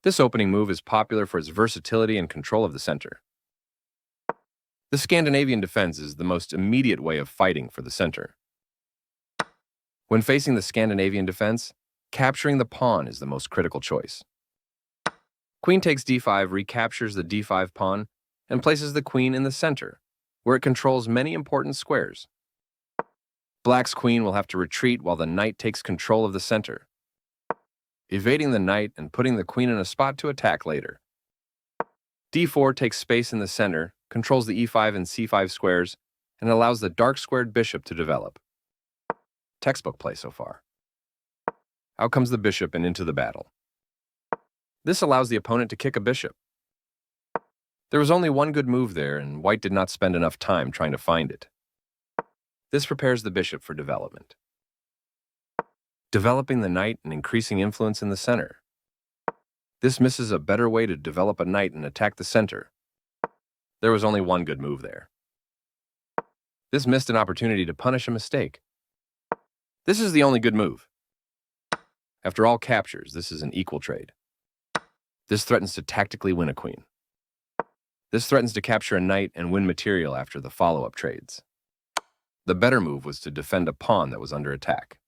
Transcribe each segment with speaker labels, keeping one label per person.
Speaker 1: This opening move is popular for its versatility and control of the center. The Scandinavian defense is the most immediate way of fighting for the center. When facing the Scandinavian defense, capturing the pawn is the most critical choice. Queen takes d5 recaptures the d5 pawn and places the queen in the center, where it controls many important squares. Black's queen will have to retreat while the knight takes control of the center, evading the knight and putting the queen in a spot to attack later. d4 takes space in the center, controls the e5 and c5 squares, and allows the dark squared bishop to develop. Textbook play so far. Out comes the bishop and into the battle. This allows the opponent to kick a bishop. There was only one good move there, and white did not spend enough time trying to find it. This prepares the bishop for development, developing the knight and increasing influence in the center. This misses a better way to develop a knight and attack the center. There was only one good move there. This missed an opportunity to punish a mistake. This is the only good move. After all captures, this is an equal trade. This threatens to tactically win a queen. This threatens to capture a knight and win material after the follow-up trades. The better move was to defend a pawn that was under attack.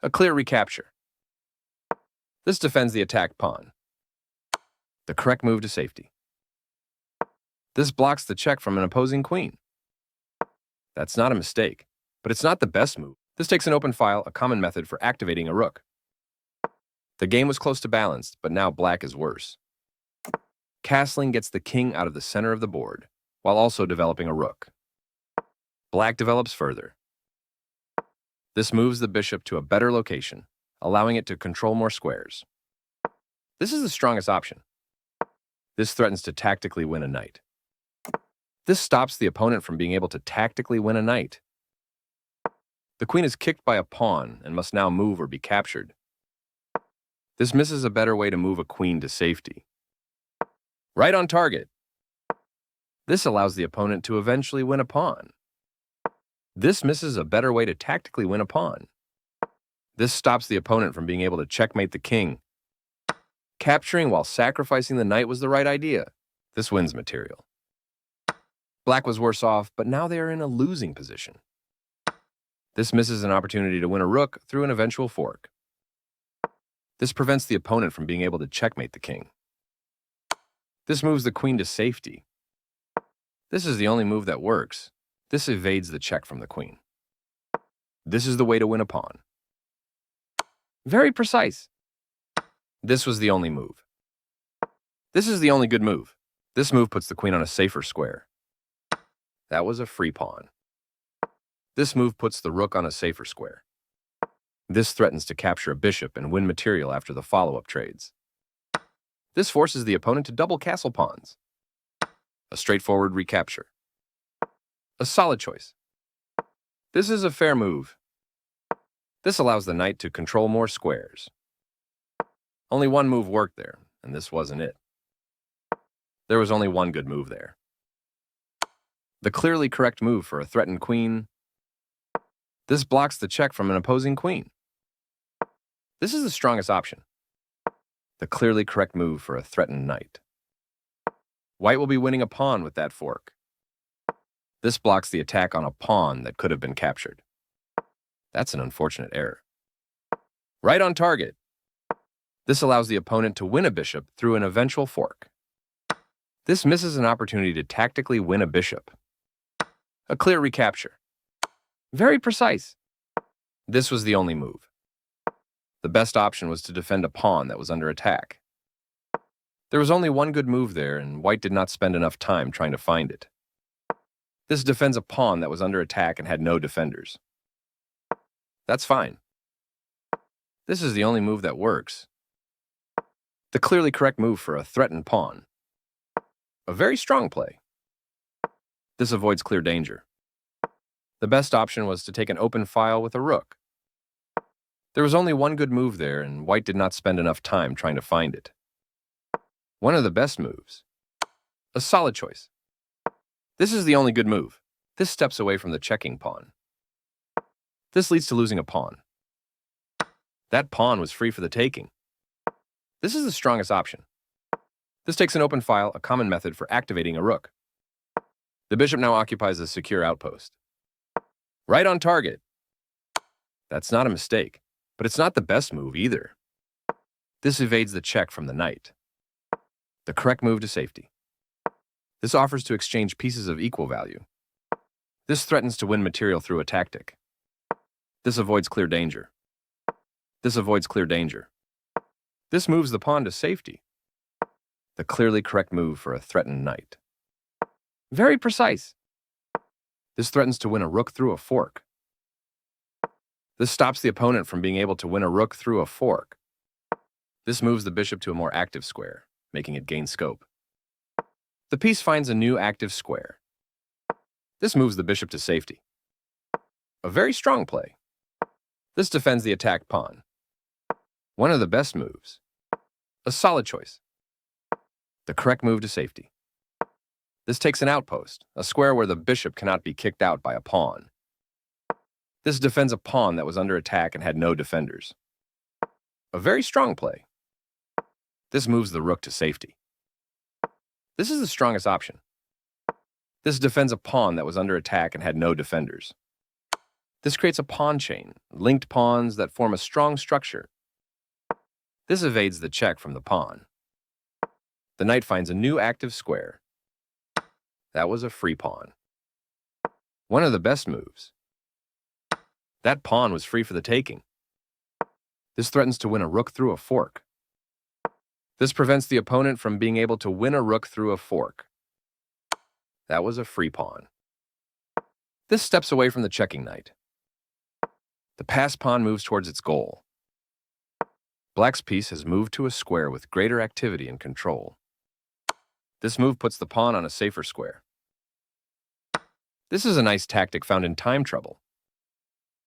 Speaker 1: A clear recapture. This defends the attacked pawn. The correct move to safety. This blocks the check from an opposing queen. That's not a mistake, but it's not the best move. This takes an open file, a common method for activating a rook. The game was close to balanced, but now black is worse. Castling gets the king out of the center of the board, while also developing a rook. Black develops further. This moves the bishop to a better location, allowing it to control more squares. This is the strongest option. This threatens to tactically win a knight. This stops the opponent from being able to tactically win a knight. The queen is kicked by a pawn and must now move or be captured. This misses a better way to move a queen to safety. Right on target. This allows the opponent to eventually win a pawn. This misses a better way to tactically win a pawn. This stops the opponent from being able to checkmate the king. Capturing while sacrificing the knight was the right idea. This wins material. Black was worse off, but now they are in a losing position. This misses an opportunity to win a rook through an eventual fork. This prevents the opponent from being able to checkmate the king. This moves the queen to safety. This is the only move that works. This evades the check from the queen. This is the way to win a pawn. Very precise. This was the only move. This is the only good move. This move puts the queen on a safer square. That was a free pawn. This move puts the rook on a safer square. This threatens to capture a bishop and win material after the follow-up trades. This forces the opponent to double castle pawns. A straightforward recapture. A solid choice. This is a fair move. This allows the knight to control more squares. Only one move worked there, and this wasn't it. There was only one good move there. The clearly correct move for a threatened queen. This blocks the check from an opposing queen. This is the strongest option. The clearly correct move for a threatened knight. White will be winning a pawn with that fork. This blocks the attack on a pawn that could have been captured. That's an unfortunate error. Right on target. This allows the opponent to win a bishop through an eventual fork. This misses an opportunity to tactically win a bishop. A clear recapture. Very precise. This was the only move. The best option was to defend a pawn that was under attack. There was only one good move there, and white did not spend enough time trying to find it. This defends a pawn that was under attack and had no defenders. That's fine. This is the only move that works. The clearly correct move for a threatened pawn. A very strong play. This avoids clear danger. The best option was to take an open file with a rook. There was only one good move there, and white did not spend enough time trying to find it. One of the best moves. A solid choice. This is the only good move. This steps away from the checking pawn. This leads to losing a pawn. That pawn was free for the taking. This is the strongest option. This takes an open file, a common method for activating a rook. The bishop now occupies a secure outpost. Right on target. That's not a mistake, but it's not the best move either. This evades the check from the knight. The correct move to safety. This offers to exchange pieces of equal value. This threatens to win material through a tactic. This avoids clear danger. This avoids clear danger. This moves the pawn to safety. The clearly correct move for a threatened knight. Very precise. This threatens to win a rook through a fork. This stops the opponent from being able to win a rook through a fork. This moves the bishop to a more active square, making it gain scope. The piece finds a new active square. This moves the bishop to safety. A very strong play. This defends the attacked pawn. One of the best moves. A solid choice. The correct move to safety. This takes an outpost, a square where the bishop cannot be kicked out by a pawn. This defends a pawn that was under attack and had no defenders. A very strong play. This moves the rook to safety. This is the strongest option. This defends a pawn that was under attack and had no defenders. This creates a pawn chain, linked pawns that form a strong structure. This evades the check from the pawn. The knight finds a new active square. That was a free pawn. One of the best moves. That pawn was free for the taking. This threatens to win a rook through a fork. This prevents the opponent from being able to win a rook through a fork. That was a free pawn. This steps away from the checking knight. The passed pawn moves towards its goal. Black's piece has moved to a square with greater activity and control. This move puts the pawn on a safer square. This is a nice tactic found in time trouble.